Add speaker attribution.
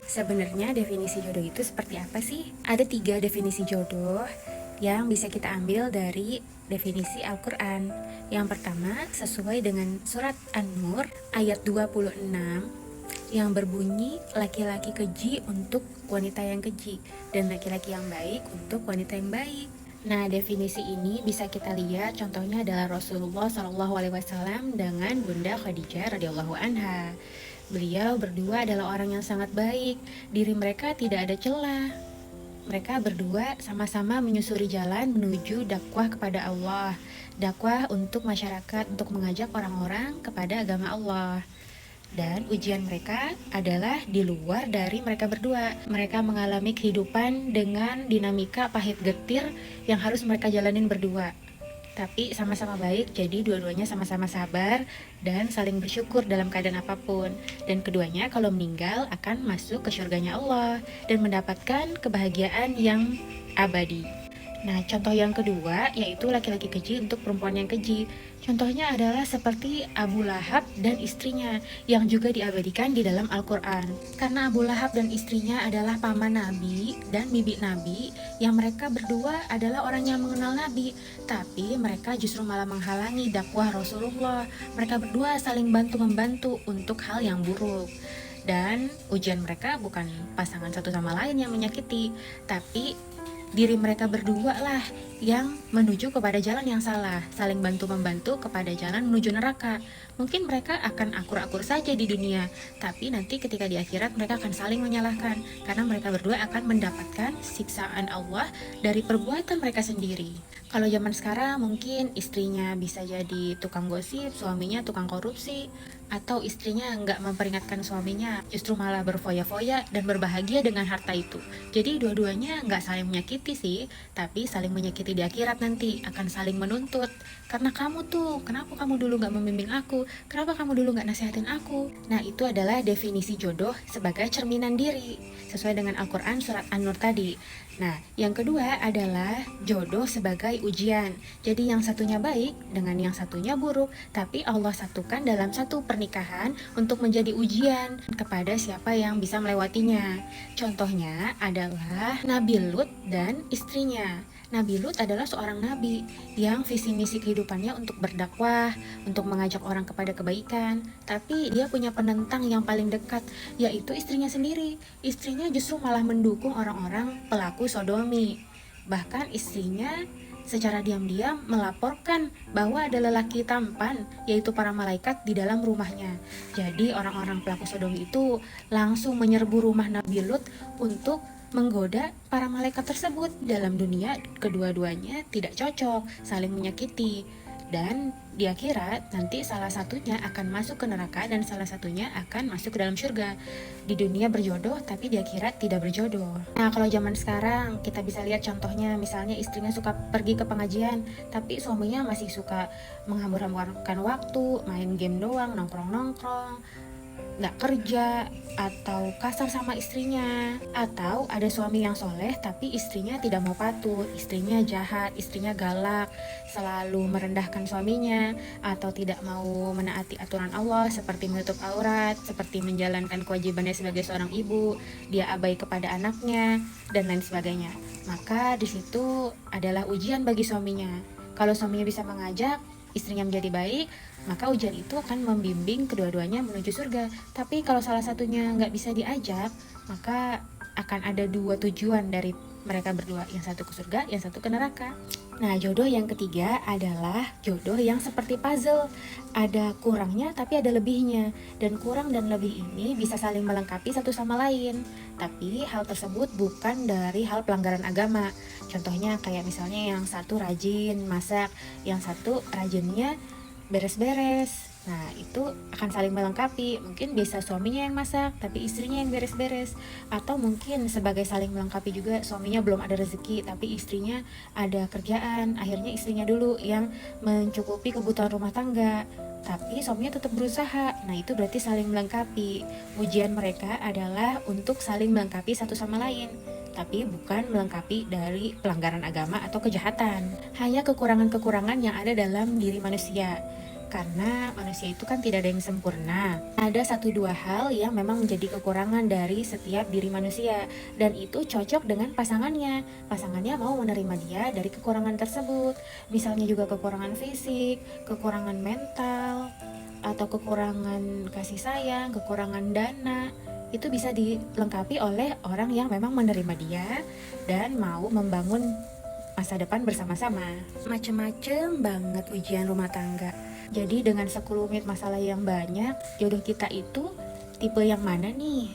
Speaker 1: Sebenarnya definisi jodoh itu seperti apa sih? Ada 3 definisi jodoh yang bisa kita ambil dari definisi Al-Quran. Yang pertama, sesuai dengan surat An-Nur ayat 26 yang berbunyi laki-laki keji untuk wanita yang keji dan laki-laki yang baik untuk wanita yang baik. Nah, definisi ini bisa kita lihat contohnya adalah Rasulullah SAW dengan Bunda Khadijah radhiyallahu anha. Beliau berdua adalah orang yang sangat baik, diri mereka tidak ada celah. Mereka berdua sama-sama menyusuri jalan menuju dakwah kepada Allah, dakwah untuk masyarakat, untuk mengajak orang-orang kepada agama Allah. Dan ujian mereka adalah di luar dari mereka berdua. Mereka mengalami kehidupan dengan dinamika pahit getir yang harus mereka jalanin berdua. Tapi sama-sama baik, jadi dua-duanya sama-sama sabar dan saling bersyukur dalam keadaan apapun. Dan keduanya kalau meninggal akan masuk ke surganya Allah dan mendapatkan kebahagiaan yang abadi. Nah, contoh yang kedua yaitu laki-laki keji untuk perempuan yang keji. Contohnya adalah seperti Abu Lahab dan istrinya yang juga diabadikan di dalam Al-Quran. Karena Abu Lahab dan istrinya adalah paman Nabi dan bibi Nabi, yang mereka berdua adalah orang yang mengenal Nabi, tapi mereka justru malah menghalangi dakwah Rasulullah. Mereka berdua saling bantu-membantu untuk hal yang buruk. Dan ujian mereka bukan pasangan satu sama lain yang menyakiti, tapi diri mereka berdua lah yang menuju kepada jalan yang salah, saling bantu-membantu kepada jalan menuju neraka. Mungkin mereka akan akur-akur saja di dunia, tapi nanti ketika di akhirat mereka akan saling menyalahkan, karena mereka berdua akan mendapatkan siksaan Allah dari perbuatan mereka sendiri. Kalau zaman sekarang mungkin istrinya bisa jadi tukang gosip, suaminya tukang korupsi, atau istrinya nggak memperingatkan suaminya, justru malah berfoya-foya dan berbahagia dengan harta itu. Jadi dua-duanya nggak saling menyakiti sih, tapi saling menyakiti di akhirat nanti, akan saling menuntut. Karena kamu tuh, kenapa kamu dulu nggak membimbing aku? Kenapa kamu dulu nggak nasihatin aku? Nah, itu adalah definisi jodoh sebagai cerminan diri, sesuai dengan Al-Quran surat An-Nur tadi. Nah, yang kedua adalah jodoh sebagai ujian. Jadi yang satunya baik dengan yang satunya buruk, tapi Allah satukan dalam satu pernikahan untuk menjadi ujian kepada siapa yang bisa melewatinya. Contohnya adalah Nabi Lut dan istrinya. Nabi Lut adalah seorang nabi yang visi misi kehidupannya untuk berdakwah, untuk mengajak orang kepada kebaikan, tapi dia punya penentang yang paling dekat, yaitu istrinya sendiri. Istrinya justru malah mendukung orang-orang pelaku sodomi. Bahkan istrinya secara diam-diam melaporkan bahwa ada lelaki tampan, yaitu para malaikat di dalam rumahnya. Jadi orang-orang pelaku sodomi itu langsung menyerbu rumah Nabi Lut untuk menggoda para malaikat tersebut. Dalam dunia kedua-duanya tidak cocok, saling menyakiti. Dan di akhirat nanti salah satunya akan masuk ke neraka dan salah satunya akan masuk ke dalam surga. Di dunia berjodoh tapi di akhirat tidak berjodoh. Nah, kalau zaman sekarang kita bisa lihat contohnya, misalnya istrinya suka pergi ke pengajian tapi suaminya masih suka menghambur-hamburkan waktu, main game doang, nongkrong-nongkrong, nggak kerja, atau kasar sama istrinya, atau ada suami yang soleh tapi istrinya tidak mau patuh, istrinya jahat, istrinya galak, selalu merendahkan suaminya, atau tidak mau menaati aturan Allah seperti menutup aurat, seperti menjalankan kewajibannya sebagai seorang ibu, dia abai kepada anaknya, dan lain sebagainya. Maka di situ adalah ujian bagi suaminya. Kalau suaminya bisa mengajak istrinya menjadi baik, maka ujian itu akan membimbing kedua-duanya menuju surga. Tapi kalau salah satunya nggak bisa diajak, maka akan ada dua tujuan dari mereka berdua, yang satu ke surga, yang satu ke neraka. Nah, jodoh yang ketiga adalah jodoh yang seperti puzzle. Ada kurangnya tapi ada lebihnya. Dan kurang dan lebih ini bisa saling melengkapi satu sama lain. Tapi hal tersebut bukan dari hal pelanggaran agama. Contohnya kayak misalnya yang satu rajin masak, yang satu rajinnya beres-beres. Nah, itu akan saling melengkapi. Mungkin bisa suaminya yang masak, tapi istrinya yang beres-beres. Atau mungkin sebagai saling melengkapi juga, suaminya belum ada rezeki, tapi istrinya ada kerjaan. Akhirnya istrinya dulu yang mencukupi kebutuhan rumah tangga, tapi suaminya tetap berusaha. Nah, itu berarti saling melengkapi. Ujian mereka adalah untuk saling melengkapi satu sama lain, tapi bukan melengkapi dari pelanggaran agama atau kejahatan. Hanya kekurangan-kekurangan yang ada dalam diri manusia. karena manusia itu kan tidak ada yang sempurna. Ada satu dua hal yang memang menjadi kekurangan dari setiap diri manusia, dan itu cocok dengan pasangannya. Pasangannya mau menerima dia dari kekurangan tersebut. Misalnya juga kekurangan fisik, kekurangan mental, atau kekurangan kasih sayang, kekurangan dana. Itu bisa dilengkapi oleh orang yang memang menerima dia dan mau membangun masa depan bersama-sama. Macem-macem banget ujian rumah tangga. Jadi dengan sekelumit masalah yang banyak, jodoh kita itu tipe yang mana nih?